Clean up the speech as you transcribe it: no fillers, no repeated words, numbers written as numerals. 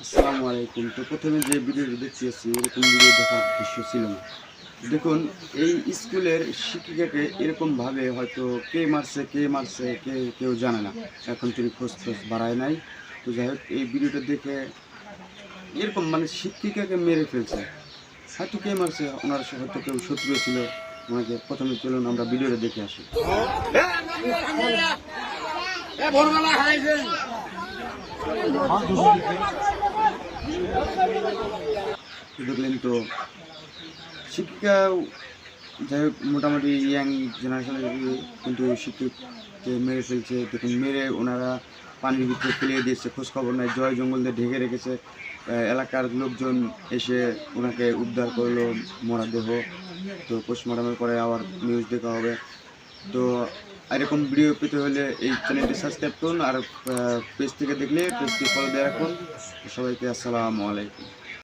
আসসালামু আলাইকুম। তো প্রথমে যে ভিডিওটি দেখতেছি এরকম ভিডিও দেখার দৃশ্য ছিল না। দেখুন, এই স্কুলের শিক্ষিকাকে এরকমভাবে হয়তো কে মারছে কেউ জানে না। এখন তিনি খোঁজ বাড়ায় নাই। তো যাই হোক, এই ভিডিওটা দেখে এরকম শিক্ষিকাকে মেরে ফেলছে। হয়তো কে মারছে, ওনার হয়তো কেউ শত্রু ছিল ওনাকে। প্রথমে চলুন আমরা ভিডিওটা দেখে আসি। দেখলেন তো, শিক্ষিকা যাই হোক মোটামুটি ইয়াং জেনারেশনের কিন্তু শিক্ষককে মেরে ফেলছে। দেখুন, মেরে ওনারা পানির ভিতরে ফেলিয়ে দিয়েছে, খোঁজখবর নাই, জয় জঙ্গল দিয়ে ঢেকে রেখেছে। এলাকার লোকজন এসে ওনাকে উদ্ধার করলো মরা দেহ। তো পোস্টমর্টমের পরে আবার নিউজ দেখা হবে। তো এরকম ভিডিও পেতে হলে এই চ্যানেলটি সাবস্ক্রাইব করুন, আর পেজ থেকে দেখলে পেজটি ফলো দিয়ে রাখুন। সবাইকে আসসালামু আলাইকুম।